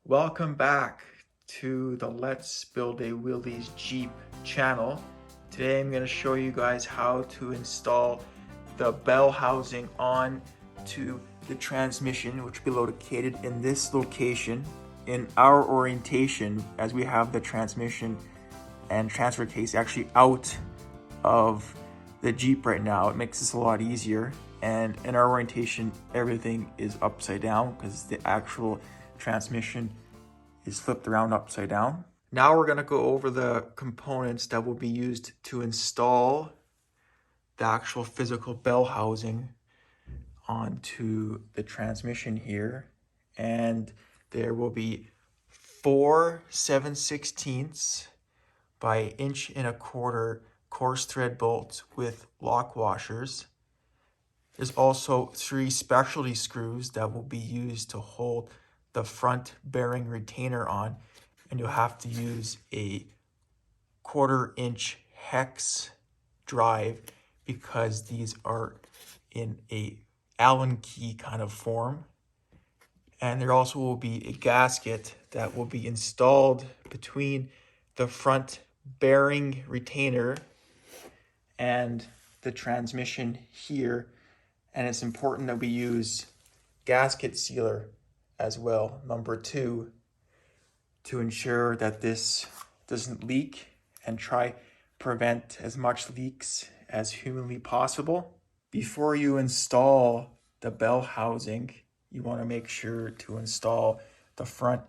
Welcome back to the Let's Build a Willys Jeep channel. Today I'm going to show you guys how to install the bell housing on to the transmission, which will be located in this location in our orientation, as we have the transmission and transfer case actually out of the Jeep right now. It makes this a lot easier, and in our orientation everything is upside down because the actual transmission is flipped around upside down. Now we're going to go over the components that will be used to install the actual physical bell housing onto the transmission here. And there will be 4 7/16 by 1.25" coarse thread bolts with lock washers. There's also 3 specialty screws that will be used to hold the front bearing retainer on, and you'll have to use a 1/4" hex drive because these are in a Allen key kind of form. And there also will be a gasket that will be installed between the front bearing retainer and the transmission here, and it's important that we use gasket sealer as well, number 2, to ensure that this doesn't leak and try prevent as much leaks as humanly possible. Before you install the bell housing, you want to make sure to install the front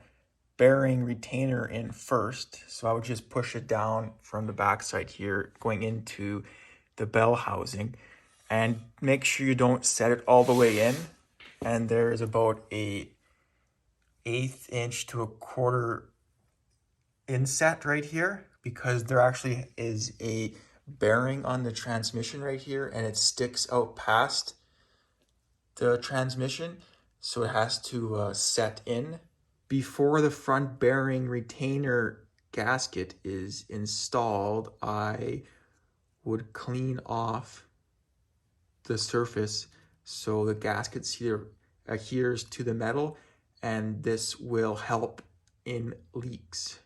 bearing retainer in first. So I would just push it down from the back side here going into the bell housing, and make sure you don't set it all the way in. And there's about a 1/8 inch to 1/4 inset right here, because there actually is a bearing on the transmission right here and it sticks out past the transmission, so it has to set in. Before the front bearing retainer gasket is installed, I would clean off the surface so the gasket sealer adheres to the metal, and this will help in leaks.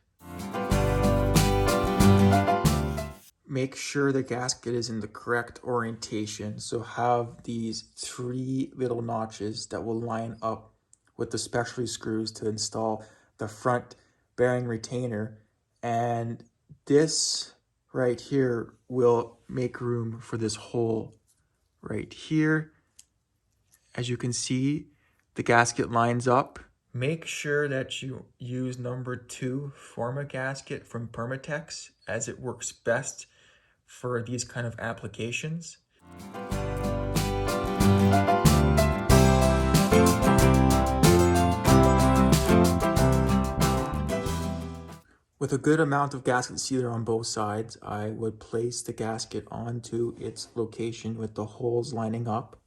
Make sure the gasket is in the correct orientation, so have these 3 little notches that will line up with the specialty screws to install the front bearing retainer, and this right here will make room for this hole right here. As you can see, the gasket lines up. Make sure that you use number 2 FORM-A-GASKET from PERMATEX, as it works best for these kind of applications. With a good amount of gasket sealer on both sides, I would place the gasket onto its location with the holes lining up.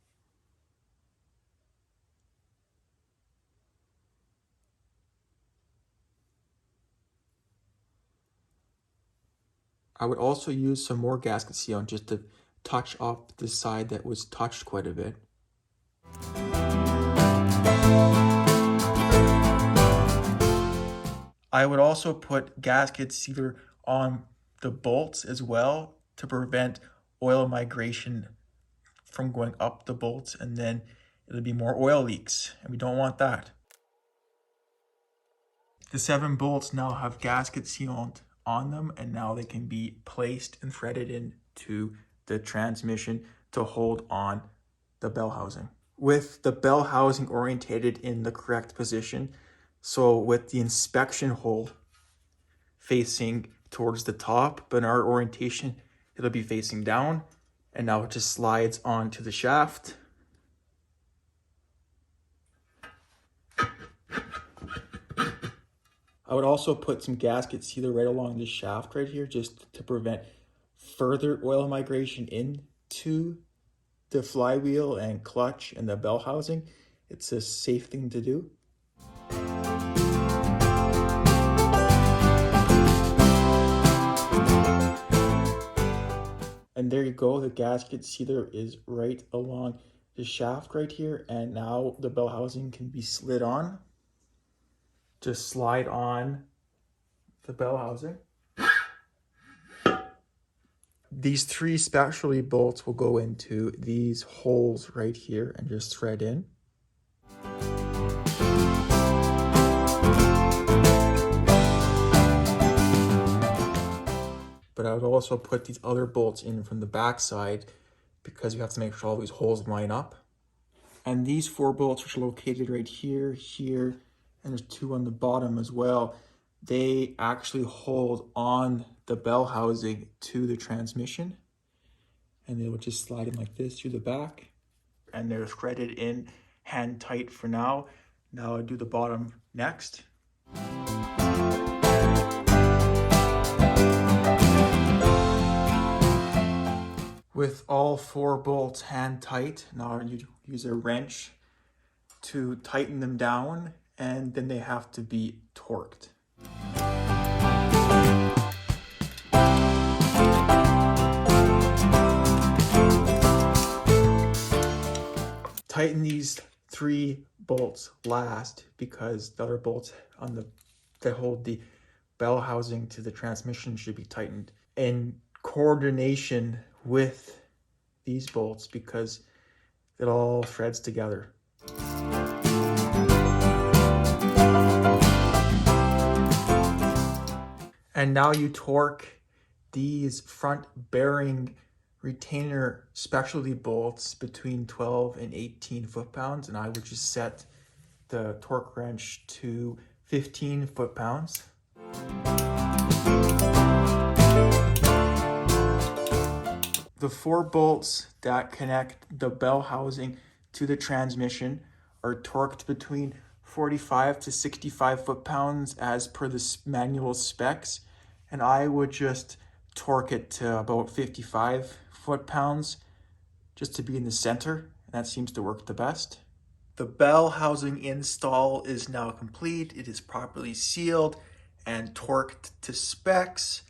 I would also use some more gasket sealant just to touch up the side that was touched quite a bit. I would also put gasket sealer on the bolts as well to prevent oil migration from going up the bolts, and then it'll be more oil leaks, and we don't want that. The 7 bolts now have gasket sealant on them, and now they can be placed and threaded into the transmission to hold on the bell housing. With the bell housing orientated in the correct position, so with the inspection hole facing towards the top, but in our orientation it'll be facing down, and now it just slides onto the shaft. I would also put some gasket sealer right along the shaft right here, just to prevent further oil migration into the flywheel and clutch and the bell housing. It's a safe thing to do. And there you go, the gasket sealer is right along the shaft right here, and now the bell housing can be slid on. just slide on the bell housing. These 3 specialty bolts will go into these holes right here and just thread in. But I would also put these other bolts in from the back side because you have to make sure all these holes line up. And these 4 bolts, which are located right here, here, and there's 2 on the bottom as well, they actually hold on the bell housing to the transmission. And they will just slide in like this through the back. And they're threaded in hand tight for now. Now I'll do the bottom next. With all 4 bolts hand tight, now you use a wrench to tighten them down, and then they have to be torqued. Tighten these 3 bolts last because the other bolts on that hold the bell housing to the transmission should be tightened in coordination with these bolts because it all threads together. And now you torque these front bearing retainer specialty bolts between 12 and 18 foot-pounds, and I would just set the torque wrench to 15 foot-pounds. The 4 bolts that connect the bell housing to the transmission are torqued between 45 to 65 foot-pounds as per the manual specs, and I would just torque it to about 55 foot-pounds just to be in the center. That seems to work the best. The bell housing install is now complete. It is properly sealed and torqued to specs.